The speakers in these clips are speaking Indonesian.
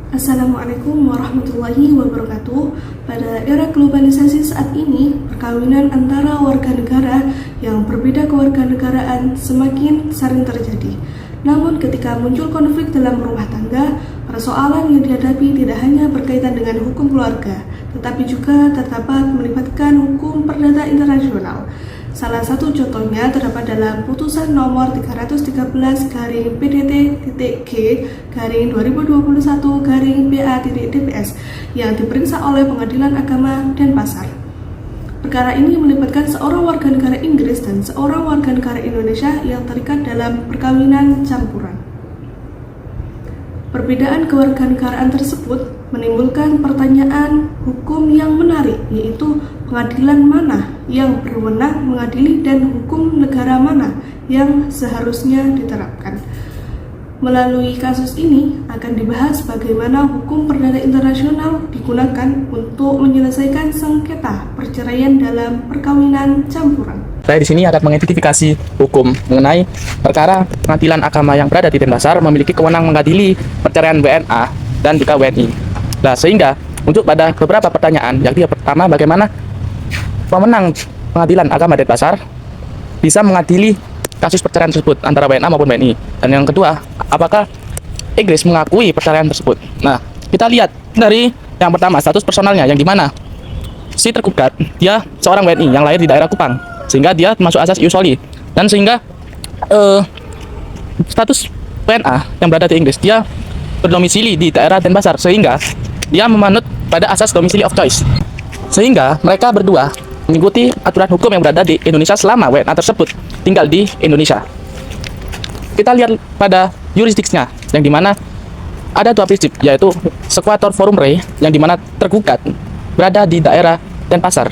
Assalamualaikum warahmatullahi wabarakatuh. Pada era globalisasi saat ini, perkawinan antara warga negara yang berbeda kewarganegaraan semakin sering terjadi. Namun ketika muncul konflik dalam rumah tangga, persoalan yang dihadapi tidak hanya berkaitan dengan hukum keluarga, tetapi juga terdapat melibatkan hukum perdata internasional. Salah satu contohnya terdapat dalam putusan nomor 313-PDT-G-2021-PA-DPS yang diperiksa oleh Pengadilan Agama Denpasar. Perkara ini melibatkan seorang warga negara Inggris dan seorang warga negara Indonesia yang terikat dalam perkawinan campuran. Perbedaan kewarganegaraan tersebut menimbulkan pertanyaan hukum yang menarik, yaitu pengadilan mana yang berwenang mengadili dan hukum negara mana yang seharusnya diterapkan. Melalui kasus ini akan dibahas bagaimana hukum perdata internasional digunakan untuk menyelesaikan sengketa perceraian dalam perkawinan campuran. Saya di sini akan mengidentifikasi hukum mengenai perkara pengadilan agama yang berada di Denpasar memiliki kewenangan mengadili perceraian WNA dan juga WNI. Nah, sehingga untuk pada beberapa pertanyaan, yang pertama, bagaimana pemenang pengadilan agama Denpasar bisa mengadili kasus perceraian tersebut antara WNA maupun WNI. Dan yang kedua, apakah Inggris mengakui perceraian tersebut? Nah, kita lihat dari yang pertama, status personalnya, yang dimana si tergugat dia seorang WNI yang lahir di daerah Kupang, sehingga dia masuk asas ius soli, dan sehingga status WNA yang berada di Inggris dia berdomisili di daerah Denpasar, sehingga dia memanut pada asas domisili of choice, sehingga mereka berdua mengikuti aturan hukum yang berada di Indonesia selama WNA tersebut tinggal di Indonesia. Kita lihat pada jurisdiksinya, yang dimana ada dua prinsip, yaitu sequatur forum rei, yang dimana tergugat berada di daerah Denpasar,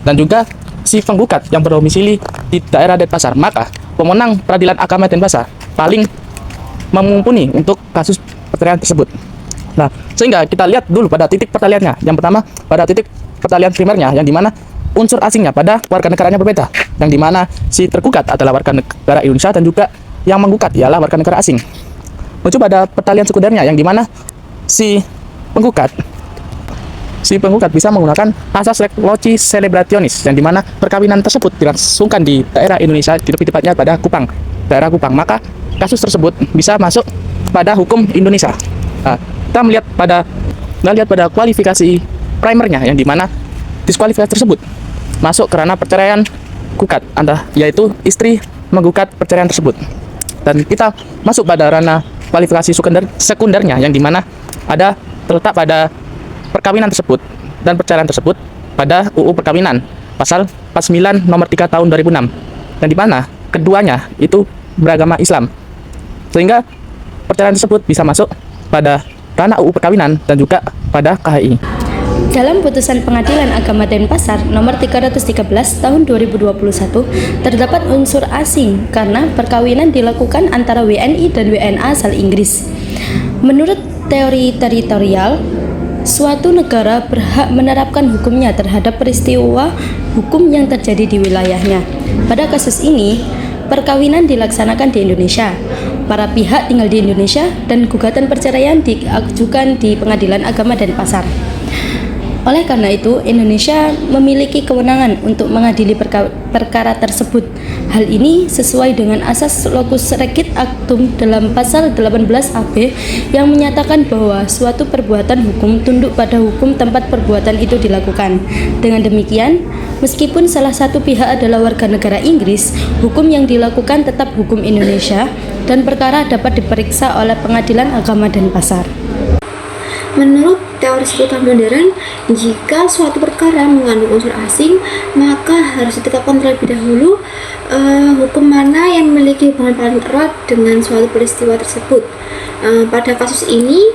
dan juga si penggugat yang berdomisili di daerah Denpasar. Maka pemenang peradilan agama Denpasar paling mumpuni untuk kasus perceraian tersebut. Nah, sehingga kita lihat dulu pada titik pertaliannya. Yang pertama, pada titik pertalian primernya, yang dimana unsur asingnya pada warga negaranya berbeda, yang dimana si tergugat adalah warga negara Indonesia dan juga yang menggugat ialah warga negara asing. Menuju pada pertalian sekundernya, yang dimana si penggugat bisa menggunakan asas lex loci celebrationis, yang dimana perkawinan tersebut dilangsungkan di daerah Indonesia, lebih tepatnya pada Kupang, daerah Kupang. Maka kasus tersebut bisa masuk pada hukum Indonesia. Nah, kita melihat pada kualifikasi primernya, yang dimana diskualifikasi tersebut masuk karena perceraian gugat, yaitu istri menggugat perceraian tersebut. Dan kita masuk pada ranah kualifikasi sekundernya, yang dimana ada terletak pada perkawinan tersebut dan perceraian tersebut pada UU Perkawinan pasal 49 nomor 3 tahun 2006, dan dimana keduanya itu beragama Islam, sehingga perceraian tersebut bisa masuk pada ranah UU Perkawinan dan juga pada KHI. Dalam putusan Pengadilan Agama Denpasar nomor 313 tahun 2021 terdapat unsur asing karena perkawinan dilakukan antara WNI dan WNA asal Inggris. Menurut teori teritorial, suatu negara berhak menerapkan hukumnya terhadap peristiwa hukum yang terjadi di wilayahnya. Pada kasus ini, perkawinan dilaksanakan di Indonesia. Para pihak tinggal di Indonesia dan gugatan perceraian diajukan di Pengadilan Agama Denpasar. Oleh karena itu, Indonesia memiliki kewenangan untuk mengadili perkara tersebut. Hal ini sesuai dengan asas locus recit actum dalam pasal 18 AB yang menyatakan bahwa suatu perbuatan hukum tunduk pada hukum tempat perbuatan itu dilakukan. Dengan demikian, meskipun salah satu pihak adalah warga negara Inggris, hukum yang dilakukan tetap hukum Indonesia dan perkara dapat diperiksa oleh Pengadilan Agama Denpasar. Menurut teori seputar modern, jika suatu perkara mengandung unsur asing, maka harus ditetapkan terlebih dahulu hukum mana yang memiliki hubungan paling erat dengan suatu peristiwa tersebut. Pada kasus ini,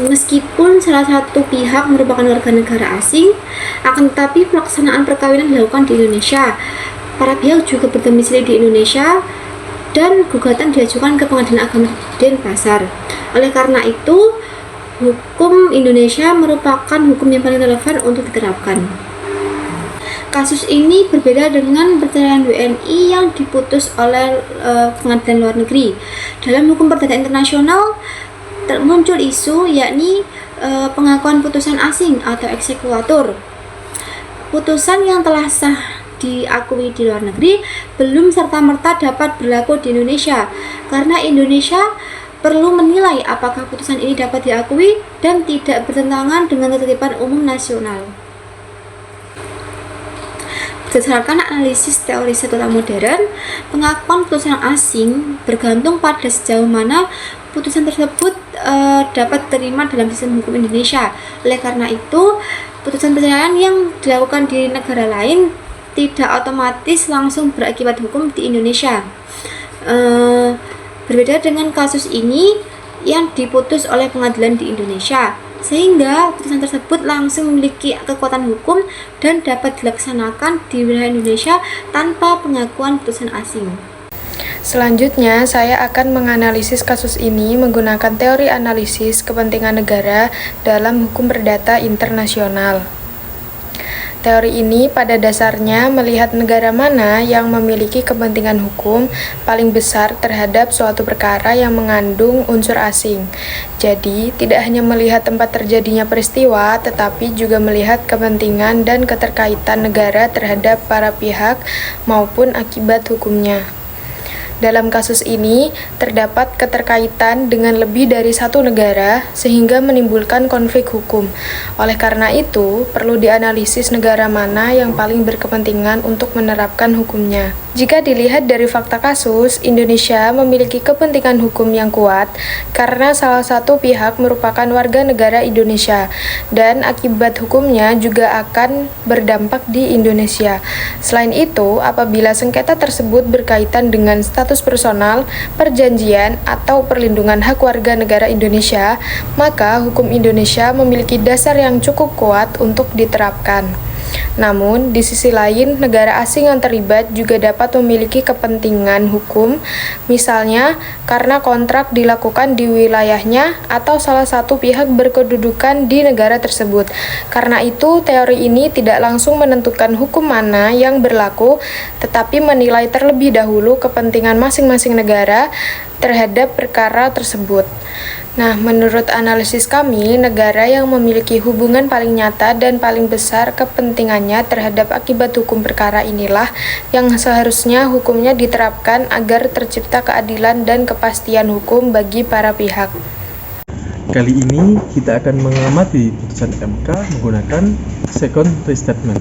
meskipun salah satu pihak merupakan warga negara asing, akan tetapi pelaksanaan perkawinan dilakukan di Indonesia. Para pihak juga berdomisili di Indonesia dan gugatan diajukan ke Pengadilan Agama Denpasar. Oleh karena itu, hukum Indonesia merupakan hukum yang paling relevan untuk diterapkan. Kasus ini berbeda dengan perceraian WNI yang diputus oleh pengadilan luar negeri. Dalam hukum perdata internasional, muncul isu yakni pengakuan putusan asing atau eksekuatur. Putusan yang telah sah diakui di luar negeri belum serta-merta dapat berlaku di Indonesia, karena Indonesia perlu menilai apakah putusan ini dapat diakui dan tidak bertentangan dengan ketertiban umum nasional. Berdasarkan analisis teori sekolah modern, pengakuan putusan asing bergantung pada sejauh mana putusan tersebut dapat diterima dalam sistem hukum Indonesia. Oleh karena itu, putusan perceraian yang dilakukan di negara lain tidak otomatis langsung berakibat hukum di Indonesia. Berbeda dengan kasus ini yang diputus oleh pengadilan di Indonesia, sehingga putusan tersebut langsung memiliki kekuatan hukum dan dapat dilaksanakan di wilayah Indonesia tanpa pengakuan putusan asing. Selanjutnya, saya akan menganalisis kasus ini menggunakan teori analisis kepentingan negara dalam hukum perdata internasional. Teori ini pada dasarnya melihat negara mana yang memiliki kepentingan hukum paling besar terhadap suatu perkara yang mengandung unsur asing. Jadi, tidak hanya melihat tempat terjadinya peristiwa, tetapi juga melihat kepentingan dan keterkaitan negara terhadap para pihak maupun akibat hukumnya. Dalam kasus ini, terdapat keterkaitan dengan lebih dari satu negara sehingga menimbulkan konflik hukum. Oleh karena itu, perlu dianalisis negara mana yang paling berkepentingan untuk menerapkan hukumnya. Jika dilihat dari fakta kasus, Indonesia memiliki kepentingan hukum yang kuat karena salah satu pihak merupakan warga negara Indonesia dan akibat hukumnya juga akan berdampak di Indonesia. Selain itu, apabila sengketa tersebut berkaitan dengan status personal, perjanjian, atau perlindungan hak warga negara Indonesia, maka hukum Indonesia memiliki dasar yang cukup kuat untuk diterapkan. Namun, di sisi lain, negara asing yang terlibat juga dapat memiliki kepentingan hukum, misalnya karena kontrak dilakukan di wilayahnya atau salah satu pihak berkedudukan di negara tersebut. Karena itu, teori ini tidak langsung menentukan hukum mana yang berlaku, tetapi menilai terlebih dahulu kepentingan masing-masing negara terhadap perkara tersebut. Nah, menurut analisis kami, negara yang memiliki hubungan paling nyata dan paling besar kepentingannya terhadap akibat hukum perkara inilah yang seharusnya hukumnya diterapkan agar tercipta keadilan dan kepastian hukum bagi para pihak. Kali ini kita akan mengamati putusan MK menggunakan second restatement.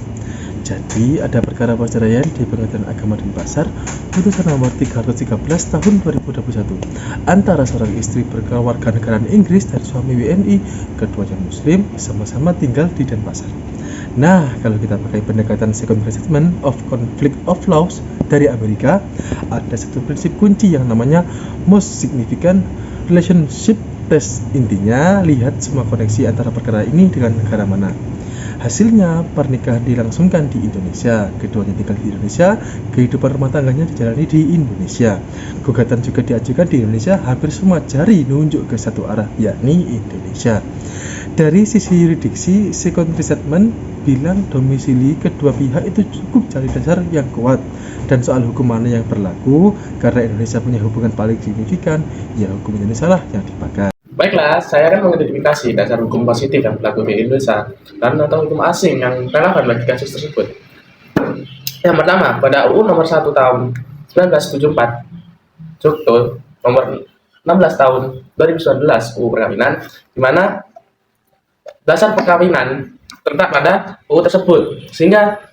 Jadi, ada perkara perceraian di Pengadilan Agama Denpasar, putusan nomor 313 tahun 2021 antara seorang istri berkewarganegaraan Inggris dan suami WNI, keduanya Muslim, sama-sama tinggal di Denpasar. Nah, kalau kita pakai pendekatan second restatement of conflict of laws dari Amerika, ada satu prinsip kunci yang namanya most significant relationship test. Intinya, lihat semua koneksi antara perkara ini dengan negara mana. Hasilnya, pernikahan dilangsungkan di Indonesia, keduanya tinggal di Indonesia, kehidupan rumah tangganya dijalani di Indonesia. Gugatan juga diajukan di Indonesia, hampir semua jari nunjuk ke satu arah, yakni Indonesia. Dari sisi yuridiksi, second restatement bilang domisili kedua pihak itu cukup cari dasar yang kuat. Dan soal hukum mana yang berlaku, karena Indonesia punya hubungan paling signifikan, ya hukum Indonesia lah yang dipakai. Baiklah, saya akan mengidentifikasi dasar hukum positif yang berlaku di Indonesia dan atau hukum asing yang relevan bagi kasus tersebut. Yang pertama, pada UU nomor 1 tahun 1974, Struktur nomor 16 tahun 2019 UU Perkawinan, di mana dasar perkawinan terletak pada UU tersebut, sehingga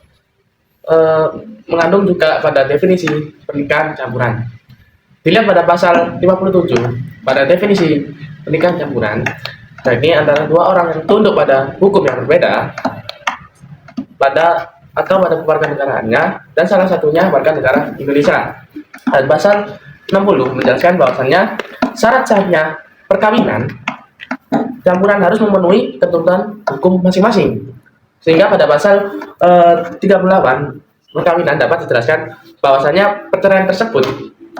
mengandung juga pada definisi pernikahan campuran. Dilihat pada pasal 57, pada definisi pernikahan campuran, yakni antara dua orang yang tunduk pada hukum yang berbeda pada kewarganegaraannya dan salah satunya warga negara Indonesia. Dan pasal 60 menjelaskan bahwasannya syarat sahnya perkawinan campuran harus memenuhi ketentuan hukum masing-masing. Sehingga pada pasal 38 perkawinan dapat dijelaskan bahwasannya perceraian tersebut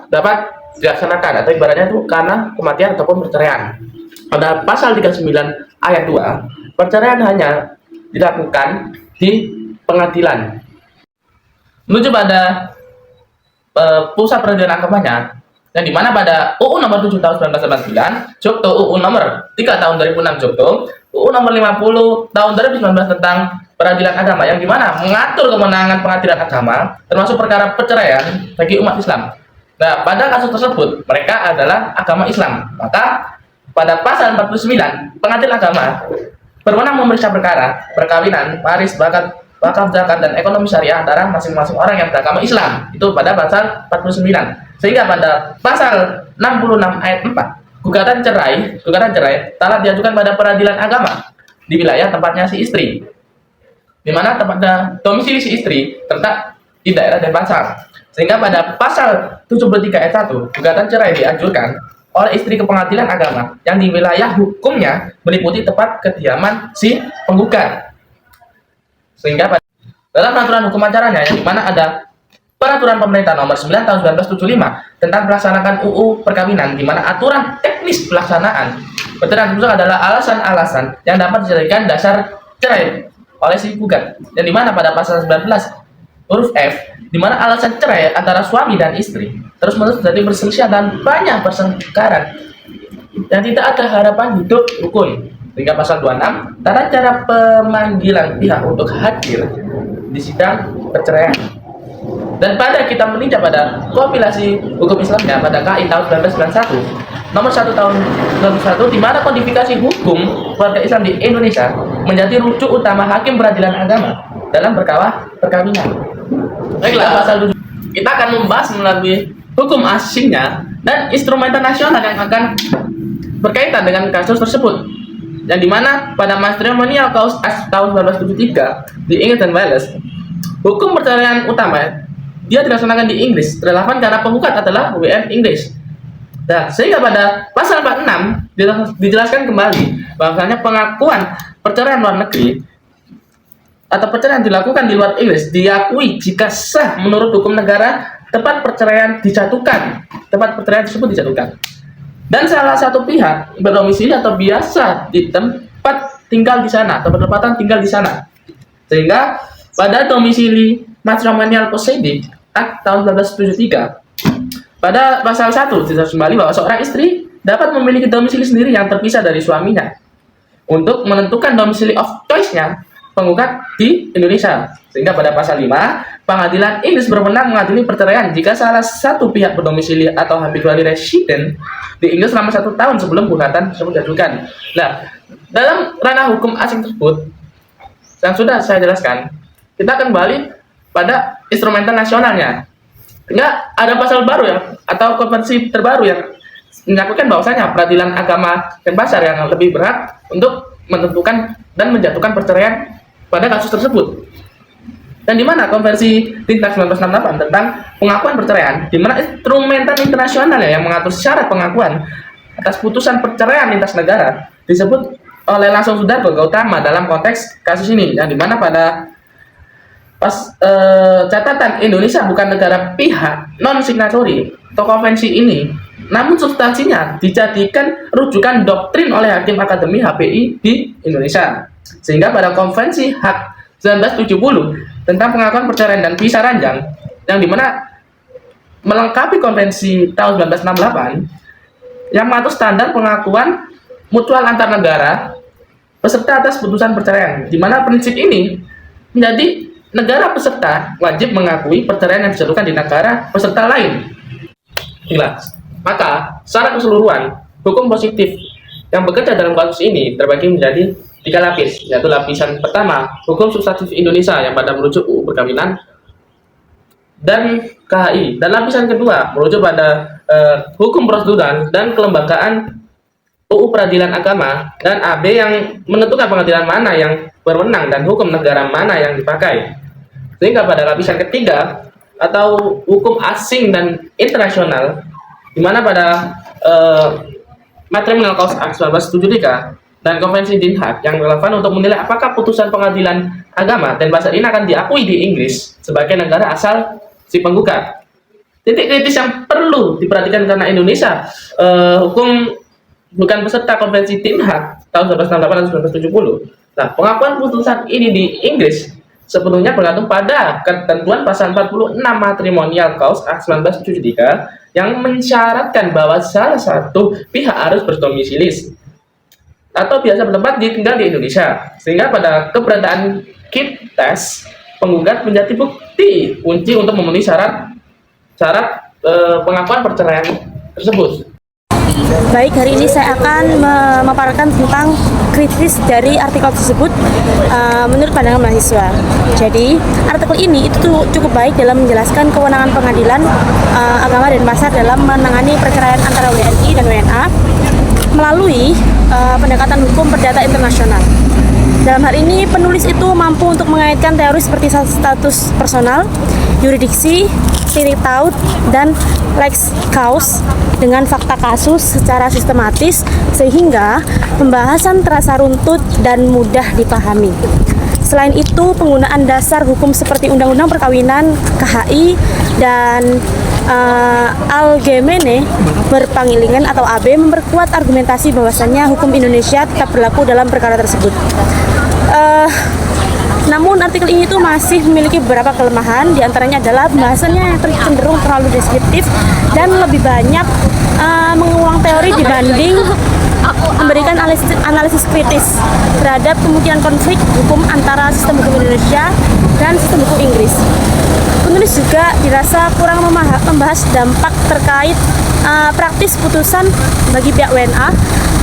dapat dilaksanakan atau ibaratnya itu karena kematian ataupun perceraian. Pada pasal 39 ayat 2, perceraian hanya dilakukan di pengadilan. Menuju pada pusat peradilan agamanya, yang dimana pada UU nomor 7 tahun 1989, Jogto UU nomor 3 tahun 2006 Jogto, UU nomor 50 tahun 2019 tentang peradilan agama, yang dimana mengatur kewenangan pengadilan agama termasuk perkara perceraian bagi umat Islam. Nah, pada kasus tersebut mereka adalah agama Islam, maka pada pasal 49 pengadilan agama berwenang memeriksa perkara perkawinan, waris, wakaf, zakat, dan ekonomi syariah antara masing-masing orang yang beragama Islam. Itu pada pasal 49. Sehingga pada pasal 66 ayat 4, gugatan cerai telah diajukan pada peradilan agama di wilayah tempatnya si istri, di mana tempatnya domisili si istri terletak di daerah Denpasar. Sehingga pada pasal 73 ayat 1, gugatan cerai diajukan oleh istri ke pengadilan agama yang di wilayah hukumnya meliputi tempat kediaman si penggugat. Sehingga dalam peraturan hukum acaranya, yang dimana ada peraturan pemerintah nomor 9 tahun 1975 tentang melaksanakan UU perkawinan, di mana aturan teknis pelaksanaan perceraian tersebut adalah alasan-alasan yang dapat dijadikan dasar cerai oleh si gugat, yang dimana pada pasal 19 huruf F, di mana alasan cerai antara suami dan istri terus menerus terjadi perselisihan dan banyak pertengkaran yang tidak ada harapan hidup rukun. Sehingga pasal 26 tata cara pemanggilan pihak untuk hadir di sidang perceraian. Dan pada kita meninjau pada kompilasi hukum Islamnya pada KI tahun 1991 nomor 1 tahun 2001, di mana kodifikasi hukum warga Islam di Indonesia menjadi rujuk utama hakim peradilan agama dalam perkawinan. Baiklah, pasal 7 kita akan membahas melalui hukum asingnya dan instrumen internasional yang akan berkaitan dengan kasus tersebut, yang dimana pada Matrimonial Clause Act tahun 1973 di Inggris dan Wales, hukum perceraian utama dia dilaksanakan di Inggris, relevan karena penggugat adalah WN Inggris. Nah, sehingga pada pasal 46 dijelaskan kembali bahwasanya pengakuan perceraian luar negeri atau perceraian dilakukan di luar Inggris diakui jika sah menurut hukum negara tempat perceraian tersebut dijatuhkan. Dan salah satu pihak berdomisili atau biasa di tempat tinggal di sana atau bertempatan tinggal di sana. Sehingga pada domisili Matrimonial Proceeding Act tahun 1973 pada pasal 1 dijelaskan kembali bahwa seorang istri dapat memiliki domisili sendiri yang terpisah dari suaminya untuk menentukan domisili of choice-nya penggugat di Indonesia. Sehingga pada pasal 5, pengadilan Inggris berwenang mengadili perceraian jika salah satu pihak berdomisili atau habitually resident di Inggris selama 1 tahun sebelum gugatan tersebut diajukan. Nah, dalam ranah hukum asing tersebut yang sudah saya jelaskan, kita akan kembali pada instrumental nasionalnya. Sehingga ada pasal baru yang atau konvensi terbaru yang menyatakan bahwasanya peradilan agama Denpasar yang lebih berhak untuk menentukan dan menjatuhkan perceraian pada kasus tersebut. Dan di mana konvensi Tingkat 1968 tentang pengakuan perceraian, di mana instrumental internasional yang mengatur syarat pengakuan atas putusan perceraian lintas negara disebut oleh Langsung Sudarko Gautama dalam konteks kasus ini, yang di mana pada catatan Indonesia bukan negara pihak non signatory atau konvensi ini, namun substansinya dijadikan rujukan doktrin oleh Hakim Akademi HPI di Indonesia. Sehingga pada konvensi HAK 1970 tentang pengakuan perceraian dan pisah ranjang, yang dimana melengkapi konvensi tahun 1968 yang mengatur standar pengakuan mutual antar negara peserta atas putusan perceraian, di mana prinsip ini menjadi negara peserta wajib mengakui perceraian yang dijatuhkan di negara peserta lain. Jelas. Maka, secara keseluruhan, hukum positif yang bekerja dalam kasus ini terbagi menjadi 3 lapis, yaitu lapisan pertama, hukum substantif Indonesia yang pada merujuk UU perkawinan dan KHI, dan lapisan kedua merujuk pada hukum prosedural dan kelembagaan UU peradilan agama, dan AB yang menentukan pengadilan mana yang berwenang dan hukum negara mana yang dipakai. Sehingga pada lapisan ketiga atau hukum asing dan internasional, di mana pada Matrimonial Clause Act 1973 dan Konvensi Den Haag yang relevan untuk menilai apakah putusan pengadilan agama Denpasar ini akan diakui di Inggris sebagai negara asal si penggugat. Titik kritis yang perlu diperhatikan karena Indonesia hukum bukan peserta Konvensi Den Haag tahun 1968 dan 1970. Nah, pengakuan putusan ini di Inggris sepenuhnya bergantung pada ketentuan pasal 46 Matrimonial Clause Act 1973 yang mensyaratkan bahwa salah satu pihak harus berdomisili atau biasa bertempat tinggal di Indonesia, sehingga pada keberadaan KIT tes penggugat menjadi bukti kunci untuk memenuhi syarat pengakuan perceraian tersebut. Baik, hari ini saya akan memaparkan tentang kritis dari artikel tersebut menurut pandangan mahasiswa. Jadi, artikel ini itu cukup baik dalam menjelaskan kewenangan pengadilan agama dan pasar dalam menangani perceraian antara WNI dan WNA melalui pendekatan hukum perdata internasional. Dalam hal ini, penulis itu mampu untuk mengaitkan teori seperti status personal, yuridiksi, spirit taut, dan lex causa dengan fakta kasus secara sistematis sehingga pembahasan terasa runtut dan mudah dipahami. Selain itu, penggunaan dasar hukum seperti Undang-Undang Perkawinan, KHI, dan Algemene Berpangilingan atau AB memperkuat argumentasi bahwasannya hukum Indonesia tetap berlaku dalam perkara tersebut. Namun artikel ini tuh masih memiliki beberapa kelemahan, diantaranya adalah bahasannya yang cenderung terlalu deskriptif dan lebih banyak mengulang teori dibanding memberikan analisis kritis terhadap kemungkinan konflik hukum antara sistem hukum Indonesia dan sistem hukum Inggris. Penulis juga dirasa kurang membahas dampak terkait praktis putusan bagi pihak WNA,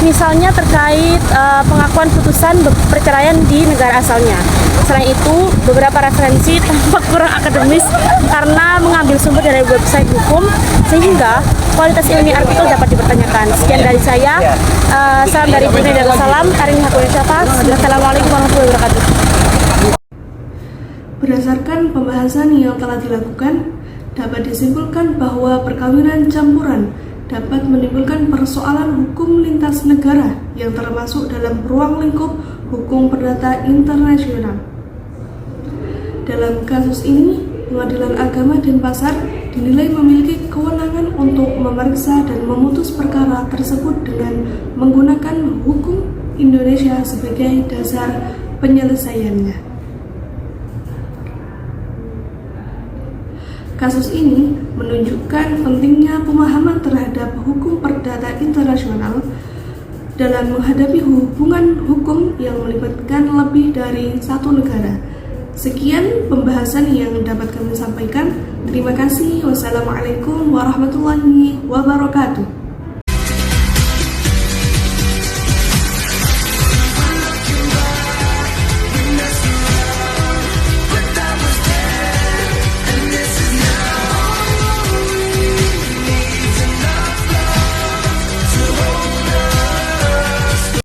misalnya terkait pengakuan putusan perceraian di negara asalnya. Selain itu, beberapa referensi tampak kurang akademis karena mengambil sumber dari website hukum, sehingga kualitas ilmiah artikel dapat dipertanyakan. Sekian dari saya. Salam dari Brunei Darussalam, Karini Hakuni Syafas. Assalamualaikum warahmatullahi wabarakatuh. Berdasarkan pembahasan yang telah dilakukan, dapat disimpulkan bahwa perkawinan campuran dapat menimbulkan persoalan hukum lintas negara yang termasuk dalam ruang lingkup hukum perdata internasional. Dalam kasus ini, Pengadilan Agama dan Pasar dinilai memiliki kewenangan untuk memeriksa dan memutus perkara tersebut dengan menggunakan hukum Indonesia sebagai dasar penyelesaiannya. Kasus ini menunjukkan pentingnya pemahaman terhadap hukum perdata internasional dalam menghadapi hubungan hukum yang melibatkan lebih dari satu negara. Sekian pembahasan yang dapat kami sampaikan. Terima kasih. Wassalamualaikum warahmatullahi wabarakatuh.